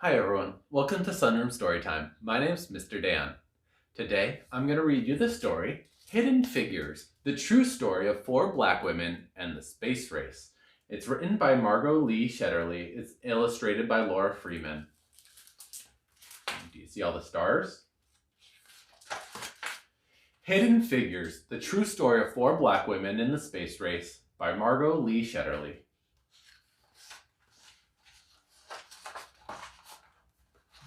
Hi everyone, welcome to Sunroom Storytime. My name's Mr. Dan. Today, I'm going to read you the story, Hidden Figures, the true story of 4 black women and the space race. It's written by Margot Lee Shetterly. It's illustrated by Laura Freeman. Do you see all the stars? Hidden Figures, the true story of 4 black women in the space race by Margot Lee Shetterly.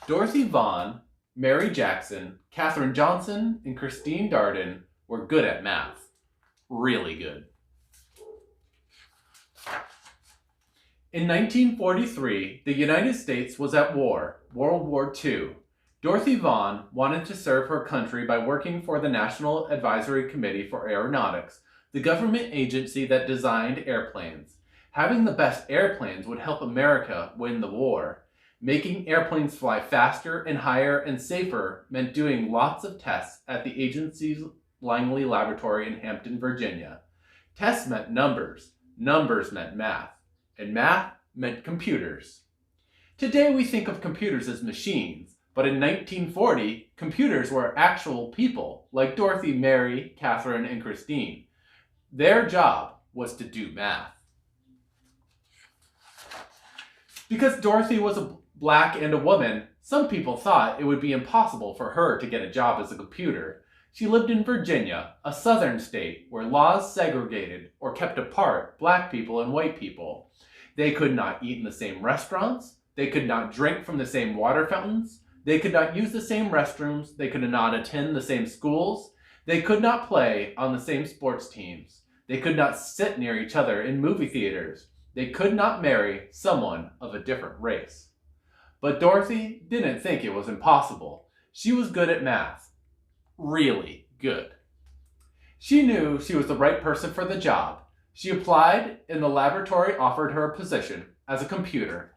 Dorothy Vaughan, Mary Jackson, Katherine Johnson, and Christine Darden were good at math. Really good. In 1943, the United States was at war, World War II. Dorothy Vaughan wanted to serve her country by working for the National Advisory Committee for Aeronautics, the government agency that designed airplanes. Having the best airplanes would help America win the war. Making airplanes fly faster and higher and safer meant doing lots of tests at the agency's Langley Laboratory in Hampton, Virginia. Tests meant numbers, numbers meant math, and math meant computers. Today we think of computers as machines, but in 1940, computers were actual people, like Dorothy, Mary, Katherine, and Christine. Their job was to do math. Because Dorothy was a black and a woman, some people thought it would be impossible for her to get a job as a computer. She lived in Virginia, a southern state where laws segregated or kept apart black people and white people. They could not eat in the same restaurants. They could not drink from the same water fountains. They could not use the same restrooms. They could not attend the same schools. They could not play on the same sports teams. They could not sit near each other in movie theaters. They could not marry someone of a different race. But Dorothy didn't think it was impossible. She was good at math. Really good. She knew she was the right person for the job. She applied and the laboratory offered her a position as a computer.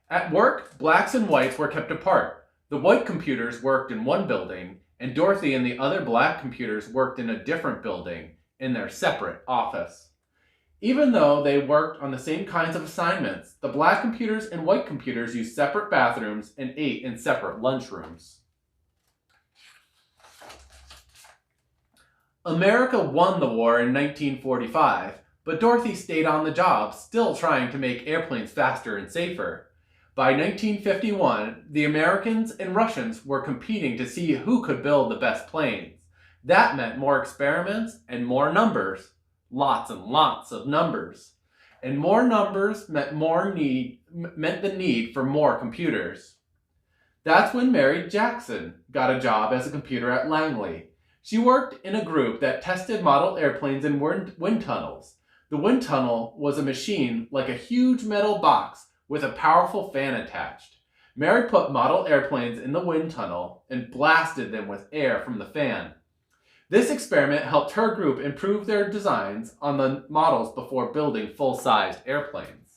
At work, blacks and whites were kept apart. The white computers worked in one building, and Dorothy and the other black computers worked in a different building in their separate office. Even though they worked on the same kinds of assignments, the black computers and white computers used separate bathrooms and ate in separate lunchrooms. America won the war in 1945, but Dorothy stayed on the job, still trying to make airplanes faster and safer. By 1951, the Americans and Russians were competing to see who could build the best planes. That meant more experiments and more numbers. Lots and lots of numbers. And more numbers meant the need for more computers. That's when Mary Jackson got a job as a computer at Langley. She worked in a group that tested model airplanes in wind tunnels. The wind tunnel was a machine like a huge metal box with a powerful fan attached. Mary put model airplanes in the wind tunnel and blasted them with air from the fan. This experiment helped her group improve their designs on the models before building full-sized airplanes.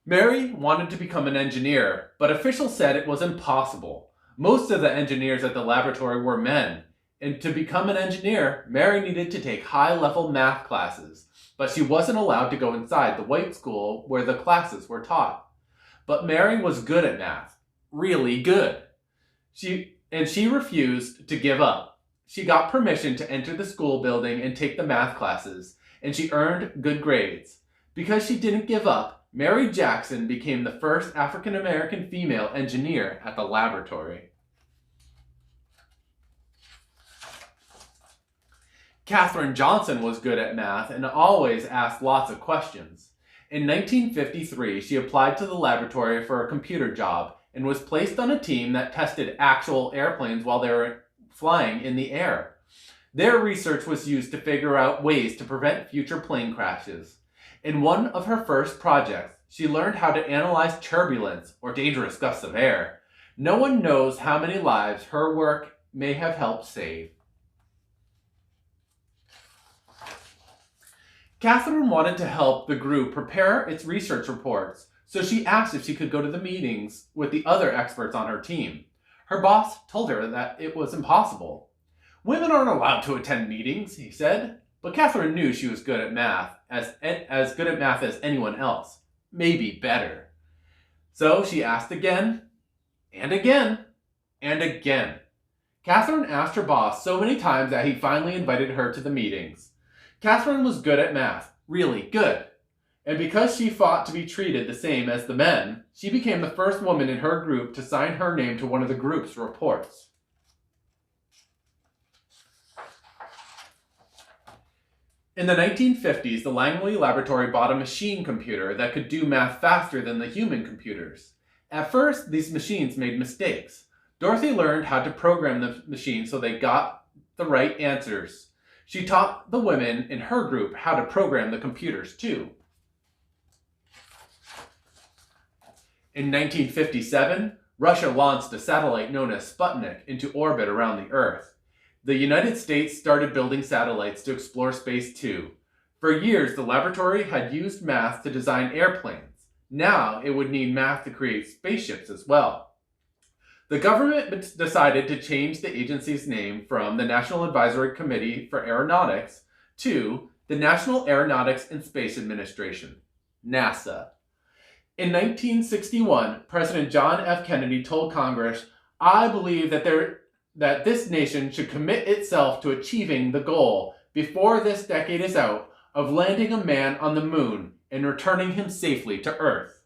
Mary wanted to become an engineer, but officials said it was impossible. Most of the engineers at the laboratory were men, and to become an engineer, Mary needed to take high-level math classes, but she wasn't allowed to go inside the white school where the classes were taught. But Mary was good at math, really good. She refused to give up. She got permission to enter the school building and take the math classes, and she earned good grades. Because she didn't give up, Mary Jackson became the first African-American female engineer at the laboratory. Katherine Johnson was good at math and always asked lots of questions. In 1953, she applied to the laboratory for a computer job and was placed on a team that tested actual airplanes while they were flying in the air. Their research was used to figure out ways to prevent future plane crashes. In one of her first projects, she learned how to analyze turbulence or dangerous gusts of air. No one knows how many lives her work may have helped save. Katherine wanted to help the group prepare its research reports, so she asked if she could go to the meetings with the other experts on her team. Her boss told her that it was impossible. "Women aren't allowed to attend meetings," he said, But Katherine knew she was good at math, as good at math as anyone else, maybe better. So she asked again, and again, and again. Katherine asked her boss so many times that he finally invited her to the meetings. Katherine was good at math, really good. And because she fought to be treated the same as the men, she became the first woman in her group to sign her name to one of the group's reports. In the 1950s, the Langley Laboratory bought a machine computer that could do math faster than the human computers. At first, these machines made mistakes. Dorothy learned how to program the machine so they got the right answers. She taught the women in her group how to program the computers too. In 1957, Russia launched a satellite known as Sputnik into orbit around the Earth. The United States started building satellites to explore space too. For years, the laboratory had used math to design airplanes. Now it would need math to create spaceships as well. The government decided to change the agency's name from the National Advisory Committee for Aeronautics to the National Aeronautics and Space Administration, NASA. In 1961, President John F. Kennedy told Congress, "I believe that this nation should commit itself to achieving the goal, before this decade is out, of landing a man on the moon and returning him safely to Earth."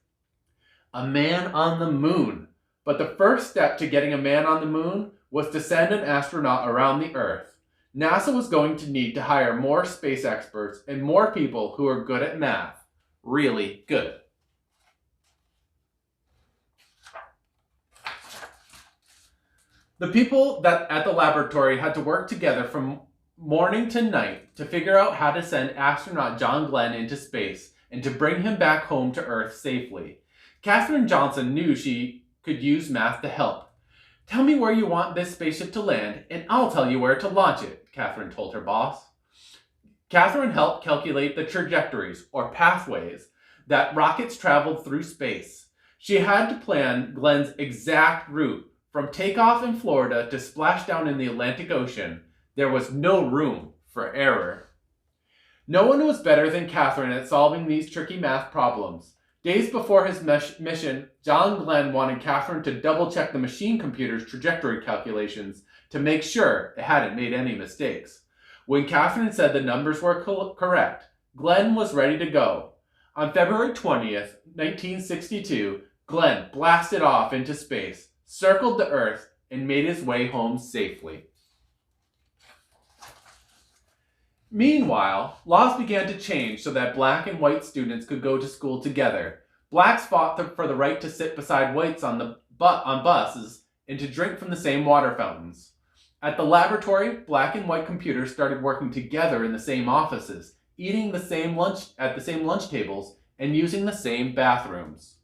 A man on the moon. But the first step to getting a man on the moon was to send an astronaut around the Earth. NASA was going to need to hire more space experts and more people who are good at math. Really good. The people at the laboratory had to work together from morning to night to figure out how to send astronaut John Glenn into space and to bring him back home to Earth safely. Katherine Johnson knew she could use math to help. "Tell me where you want this spaceship to land, and I'll tell you where to launch it," Katherine told her boss. Katherine helped calculate the trajectories, or pathways, that rockets traveled through space. She had to plan Glenn's exact route. From takeoff in Florida to splashdown in the Atlantic Ocean, there was no room for error. No one was better than Katherine at solving these tricky math problems. Days before his mission, John Glenn wanted Katherine to double-check the machine computer's trajectory calculations to make sure it hadn't made any mistakes. When Katherine said the numbers were correct, Glenn was ready to go. On February 20th, 1962, Glenn blasted off into space, circled the Earth, and made his way home safely. Meanwhile, laws began to change so that black and white students could go to school together. Blacks fought for the right to sit beside whites on buses and to drink from the same water fountains. At the laboratory, black and white computers started working together in the same offices, eating at the same lunch tables, and using the same bathrooms.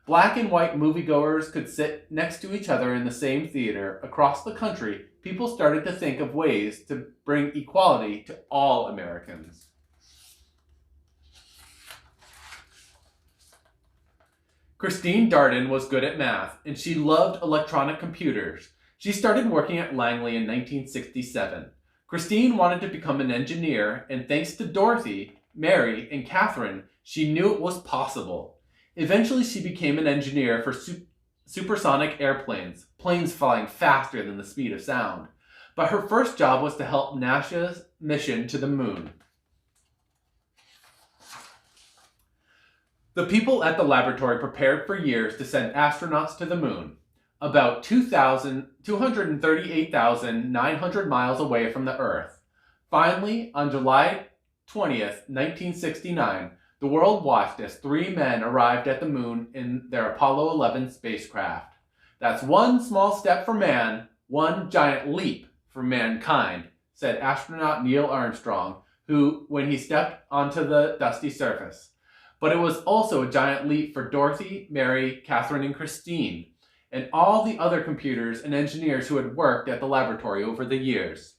Black and white moviegoers could sit next to each other in the same theater. Across the country, people started to think of ways to bring equality to all Americans. Christine Darden was good at math, and she loved electronic computers. She started working at Langley in 1967. Christine wanted to become an engineer, and thanks to Dorothy, Mary, and Katherine, she knew it was possible. Eventually, she became an engineer for supersonic airplanes, planes flying faster than the speed of sound. But her first job was to help NASA's mission to the moon. The people at the laboratory prepared for years to send astronauts to the moon, about 238,900 miles away from the Earth. Finally, on July 20th, 1969, the world watched as 3 men arrived at the moon in their Apollo 11 spacecraft. "That's one small step for man, one giant leap for mankind," said astronaut Neil Armstrong, when he stepped onto the dusty surface. But it was also a giant leap for Dorothy, Mary, Katherine, and Christine, and all the other computers and engineers who had worked at the laboratory over the years.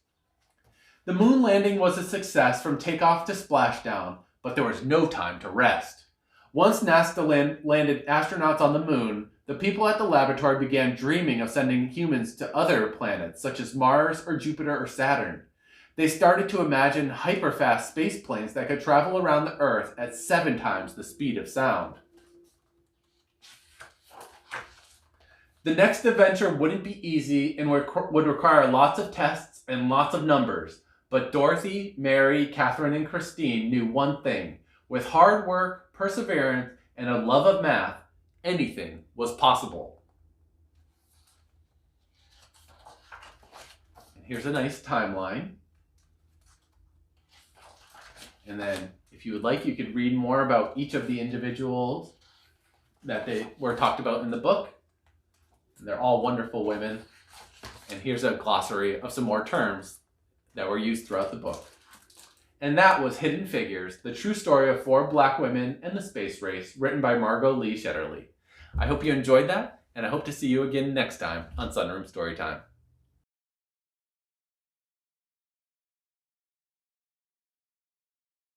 The moon landing was a success from takeoff to splashdown, but there was no time to rest. Once NASA landed astronauts on the moon, the people at the laboratory began dreaming of sending humans to other planets, such as Mars or Jupiter or Saturn. They started to imagine hyperfast space planes that could travel around the Earth at 7 times the speed of sound. The next adventure wouldn't be easy and would require lots of tests and lots of numbers. But Dorothy, Mary, Katherine, and Christine knew one thing. With hard work, perseverance, and a love of math, anything was possible. And here's a nice timeline. And then, if you would like, you could read more about each of the individuals that they were talked about in the book. And they're all wonderful women. And here's a glossary of some more terms that were used throughout the book. And that was Hidden Figures, the true story of 4 black women and the space race, written by Margot Lee Shetterly. I hope you enjoyed that, and I hope to see you again next time on Sunroom Storytime.